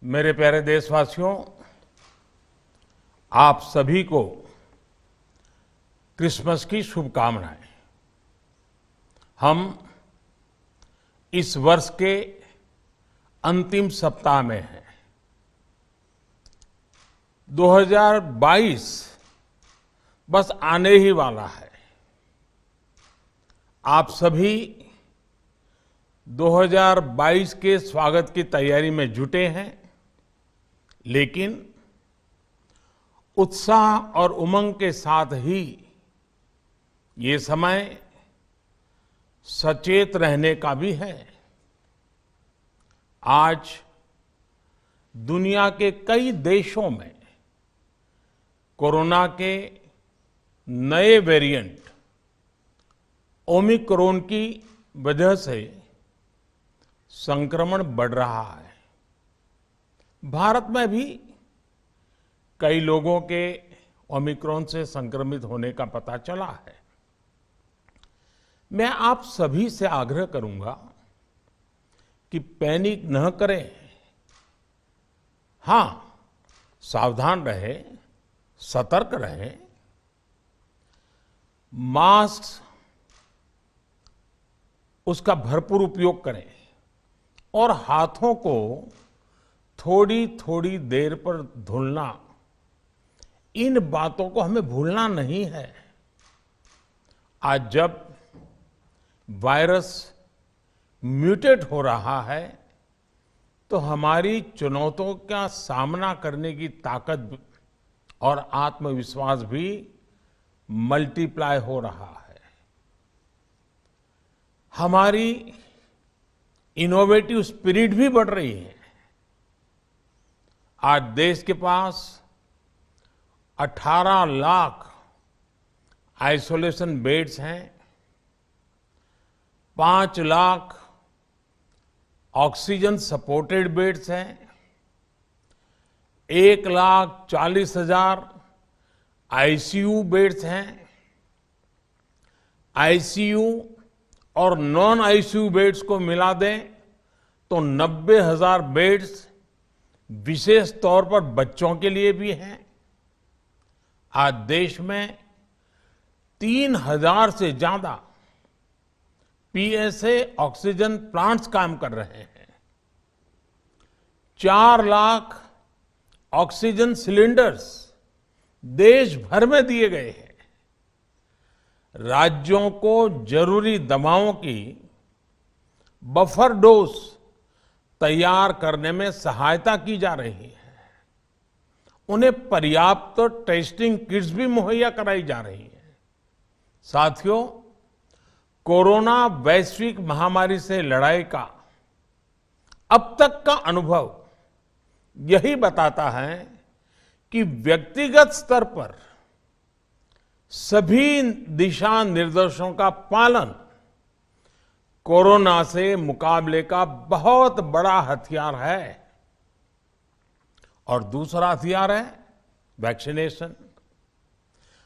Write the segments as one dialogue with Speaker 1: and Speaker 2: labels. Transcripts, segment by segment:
Speaker 1: मेरे प्यारे देशवासियों, आप सभी को क्रिसमस की शुभकामनाएं। हम इस वर्ष के अंतिम सप्ताह में हैं। 2022 बस आने ही वाला है। आप सभी 2022 के स्वागत की तैयारी में जुटे हैं, लेकिन उत्साह और उमंग के साथ ही ये समय सचेत रहने का भी है। आज दुनिया के कई देशों में कोरोना के नए वेरिएंट ओमिक्रॉन की वजह से संक्रमण बढ़ रहा है। भारत में भी कई लोगों के ओमिक्रॉन से संक्रमित होने का पता चला है। मैं आप सभी से आग्रह करूंगा कि पैनिक न करें। हां, सावधान रहें, सतर्क रहें, मास्क उसका भरपूर उपयोग करें और हाथों को थोड़ी थोड़ी देर पर धुलना, इन बातों को हमें भूलना नहीं है। आज जब वायरस म्यूटेट हो रहा है तो हमारी चुनौतियों का सामना करने की ताकत और आत्मविश्वास भी मल्टीप्लाई हो रहा है। हमारी इनोवेटिव स्पिरिट भी बढ़ रही है। आज देश के पास 18 लाख आइसोलेशन बेड्स हैं, 5 लाख ऑक्सीजन सपोर्टेड बेड्स हैं, 1,40,000 आईसीयू बेड्स हैं। आईसीयू और नॉन आईसीयू बेड्स को मिला दें तो 90,000 बेड्स विशेष तौर पर बच्चों के लिए भी हैं। आज देश में 3,000 से ज्यादा पीएसए ऑक्सीजन प्लांट्स काम कर रहे हैं। 4 लाख ऑक्सीजन सिलेंडर्स देश भर में दिए गए हैं। राज्यों को जरूरी दवाओं की बफर डोज तैयार करने में सहायता की जा रही है। उन्हें पर्याप्त टेस्टिंग किट्स भी मुहैया कराई जा रही है। साथियों, कोरोना वैश्विक महामारी से लड़ाई का अब तक का अनुभव यही बताता है कि व्यक्तिगत स्तर पर सभी दिशा निर्देशों का पालन कोरोना से मुकाबले का बहुत बड़ा हथियार है। और दूसरा हथियार है वैक्सीनेशन।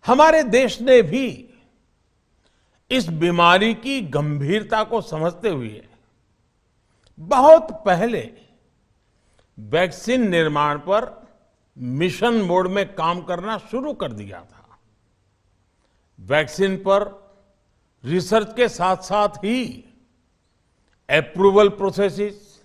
Speaker 1: हमारे देश ने भी इस बीमारी की गंभीरता को समझते हुए बहुत पहले वैक्सीन निर्माण पर मिशन मोड में काम करना शुरू कर दिया था। वैक्सीन पर रिसर्च के साथ साथ ही approval processes,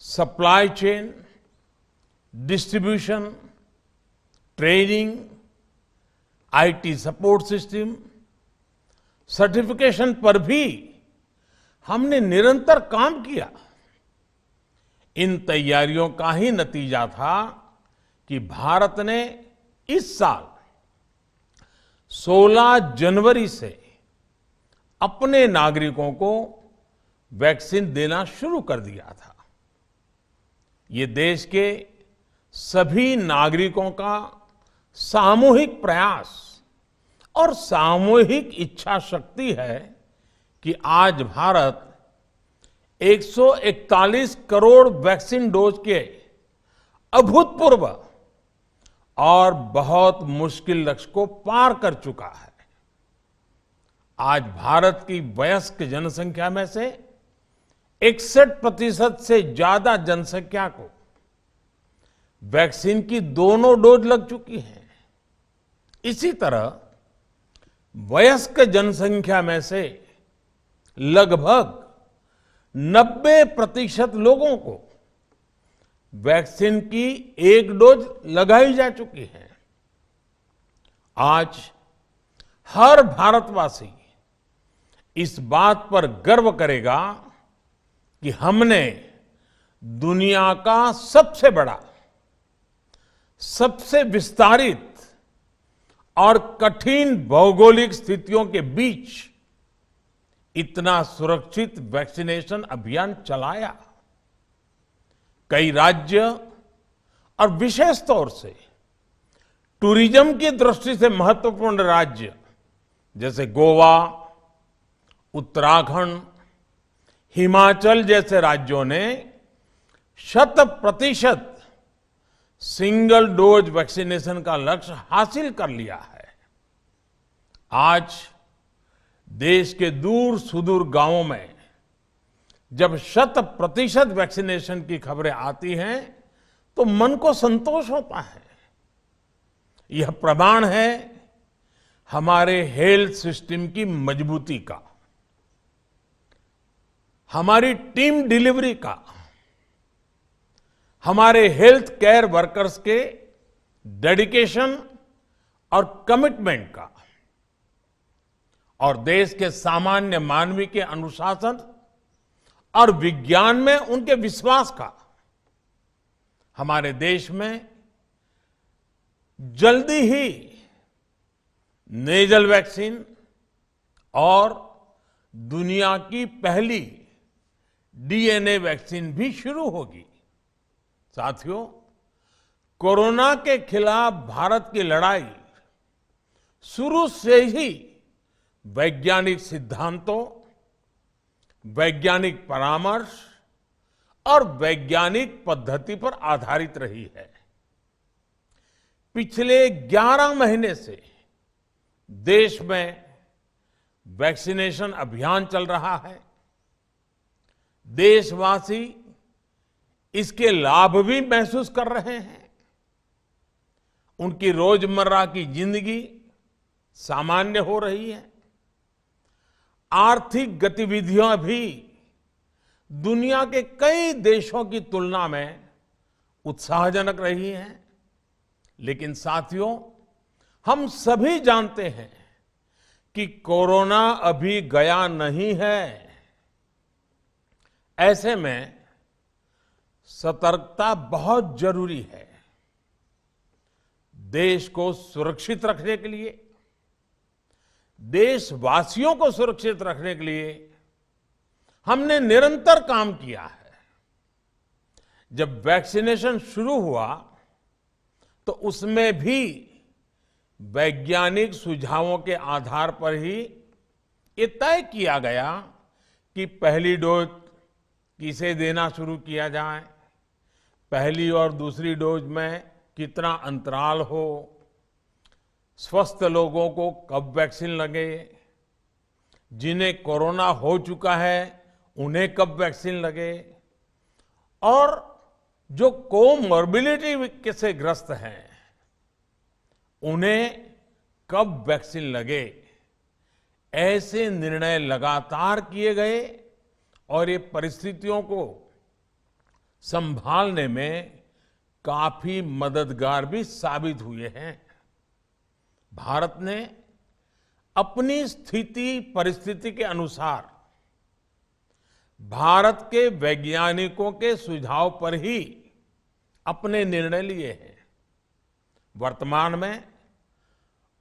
Speaker 1: supply chain, distribution, training, IT support system, certification पर भी हमने निरंतर काम किया। इन तैयारियों का ही नतीजा था कि भारत ने इस साल 16 जनवरी से अपने नागरिकों को वैक्सीन देना शुरू कर दिया था। ये देश के सभी नागरिकों का सामूहिक प्रयास और सामूहिक इच्छा शक्ति है कि आज भारत 141 करोड़ वैक्सीन डोज के अभूतपूर्व और बहुत मुश्किल लक्ष्य को पार कर चुका है। आज भारत की वयस्क जनसंख्या में से 61% से ज्यादा जनसंख्या को वैक्सीन की दोनों डोज लग चुकी हैं। इसी तरह वयस्क जनसंख्या में से लगभग 90% लोगों को वैक्सीन की एक डोज लगाई जा चुकी है। आज हर भारतवासी इस बात पर गर्व करेगा कि हमने दुनिया का सबसे बड़ा, सबसे विस्तारित और कठिन भौगोलिक स्थितियों के बीच इतना सुरक्षित वैक्सीनेशन अभियान चलाया। कई राज्य और विशेष तौर से टूरिज्म की दृष्टि से महत्वपूर्ण राज्य जैसे गोवा, उत्तराखंड, हिमाचल जैसे राज्यों ने 100% सिंगल डोज वैक्सीनेशन का लक्ष्य हासिल कर लिया है। आज देश के दूर सुदूर गांवों में जब 100% वैक्सीनेशन की खबरें आती हैं तो मन को संतोष होता है। यह प्रमाण है हमारे हेल्थ सिस्टम की मजबूती का, हमारी टीम डिलीवरी का, हमारे हेल्थ केयर वर्कर्स के डेडिकेशन और कमिटमेंट का, और देश के सामान्य मानवी के अनुशासन और विज्ञान में उनके विश्वास का। हमारे देश में जल्दी ही नेजल वैक्सीन और दुनिया की पहली डीएनए वैक्सीन भी शुरू होगी। साथियों, कोरोना के खिलाफ भारत की लड़ाई शुरू से ही वैज्ञानिक सिद्धांतों, वैज्ञानिक परामर्श और वैज्ञानिक पद्धति पर आधारित रही है। पिछले 11 महीने से देश में वैक्सीनेशन अभियान चल रहा है। देशवासी इसके लाभ भी महसूस कर रहे हैं। उनकी रोजमर्रा की जिंदगी सामान्य हो रही है। आर्थिक गतिविधियां भी दुनिया के कई देशों की तुलना में उत्साहजनक रही हैं। लेकिन साथियों, हम सभी जानते हैं कि कोरोना अभी गया नहीं है। ऐसे में सतर्कता बहुत जरूरी है। देश को सुरक्षित रखने के लिए, देशवासियों को सुरक्षित रखने के लिए हमने निरंतर काम किया है। जब वैक्सीनेशन शुरू हुआ तो उसमें भी वैज्ञानिक सुझावों के आधार पर ही ये तय किया गया कि पहली डोज किसे देना शुरू किया जाए, पहली और दूसरी डोज में कितना अंतराल हो, स्वस्थ लोगों को कब वैक्सीन लगे, जिन्हें कोरोना हो चुका है उन्हें कब वैक्सीन लगे, और जो कोमॉर्बिडिटी से ग्रस्त हैं उन्हें कब वैक्सीन लगे। ऐसे निर्णय लगातार किए गए और ये परिस्थितियों को संभालने में काफी मददगार भी साबित हुए हैं। भारत ने अपनी स्थिति परिस्थिति के अनुसार भारत के वैज्ञानिकों के सुझाव पर ही अपने निर्णय लिए हैं। वर्तमान में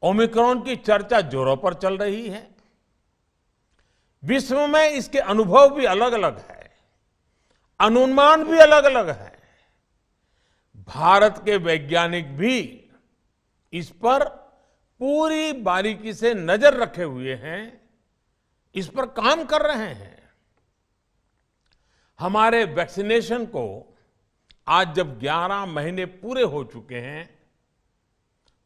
Speaker 1: ओमिक्रॉन की चर्चा जोरों पर चल रही है। विश्व में इसके अनुभव भी अलग अलग है, अनुमान भी अलग अलग है। भारत के वैज्ञानिक भी इस पर पूरी बारीकी से नजर रखे हुए हैं, इस पर काम कर रहे हैं। हमारे वैक्सीनेशन को आज जब 11 महीने पूरे हो चुके हैं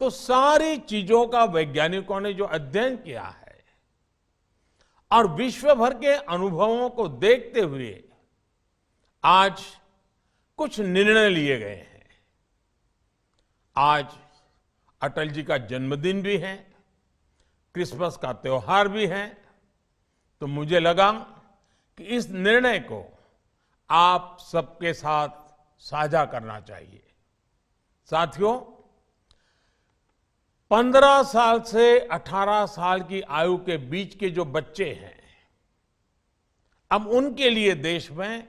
Speaker 1: तो सारी चीजों का वैज्ञानिकों ने जो अध्ययन किया है और विश्व भर के अनुभवों को देखते हुए आज कुछ निर्णय लिए गए हैं। आज अटल जी का जन्मदिन भी है, क्रिसमस का त्योहार भी है, तो मुझे लगा कि इस निर्णय को आप सबके साथ साझा करना चाहिए। साथियों, 15 साल से 18 साल की आयु के बीच के जो बच्चे हैं, अब उनके लिए देश में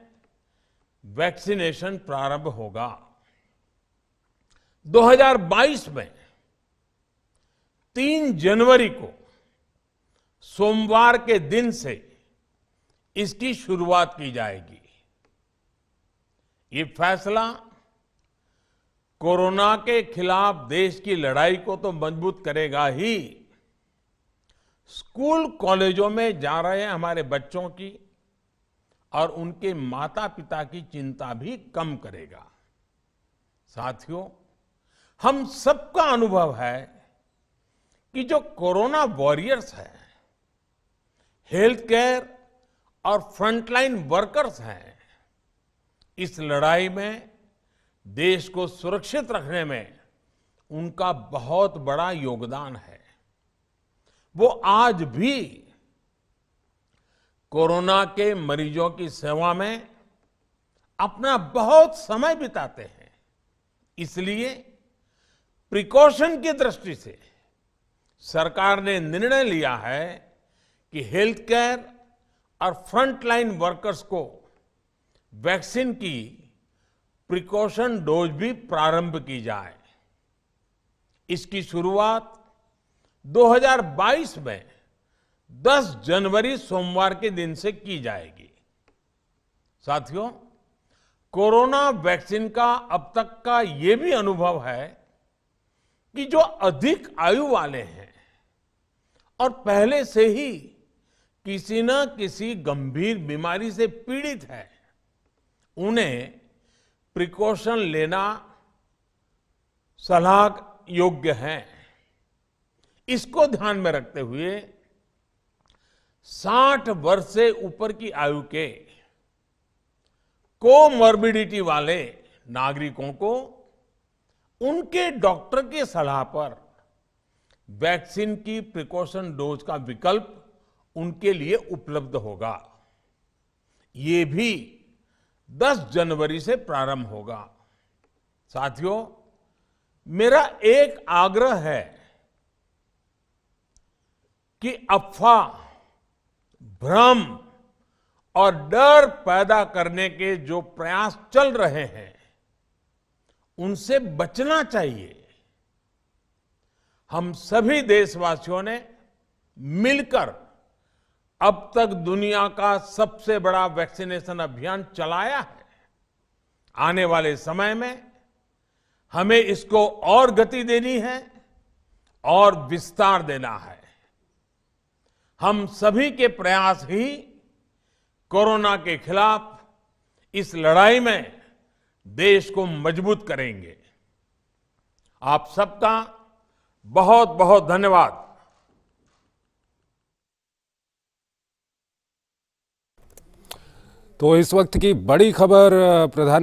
Speaker 1: वैक्सीनेशन प्रारंभ होगा। 2022 में 3 जनवरी को सोमवार के दिन से इसकी शुरुआत की जाएगी। ये फैसला कोरोना के खिलाफ देश की लड़ाई को तो मजबूत करेगा ही, स्कूल कॉलेजों में जा रहे हमारे बच्चों की और उनके माता पिता की चिंता भी कम करेगा। साथियों, हम सबका अनुभव है कि जो कोरोना वॉरियर्स हैं, हेल्थ केयर और फ्रंटलाइन वर्कर्स हैं, इस लड़ाई में देश को सुरक्षित रखने में उनका बहुत बड़ा योगदान है। वो आज भी कोरोना के मरीजों की सेवा में अपना बहुत समय बिताते हैं। इसलिए प्रिकॉशन की दृष्टि से सरकार ने निर्णय लिया है कि हेल्थ केयर और फ्रंटलाइन वर्कर्स को वैक्सीन की प्रिकॉशन डोज भी प्रारंभ की जाए। इसकी शुरुआत 2022 में 10 जनवरी सोमवार के दिन से की जाएगी। साथियों, कोरोना वैक्सीन का अब तक का ये भी अनुभव है कि जो अधिक आयु वाले हैं और पहले से ही किसी न किसी गंभीर बीमारी से पीड़ित है, उन्हें प्रिकॉशन लेना सलाह योग्य है। इसको ध्यान में रखते हुए 60 वर्ष से ऊपर की आयु के कोमॉर्बिडिटी वाले नागरिकों को उनके डॉक्टर की सलाह पर वैक्सीन की प्रिकॉशन डोज का विकल्प उनके लिए उपलब्ध होगा। ये भी 10 जनवरी से प्रारंभ होगा। साथियों, मेरा एक आग्रह है कि अफवाह, भ्रम और डर पैदा करने के जो प्रयास चल रहे हैं, उनसे बचना चाहिए। हम सभी देशवासियों ने मिलकर अब तक दुनिया का सबसे बड़ा वैक्सीनेशन अभियान चलाया है। आने वाले समय में हमें इसको और गति देनी है और विस्तार देना है। हम सभी के प्रयास ही कोरोना के खिलाफ इस लड़ाई में देश को मजबूत करेंगे। आप सबका बहुत बहुत धन्यवाद।
Speaker 2: तो इस वक्त की बड़ी खबर प्रधान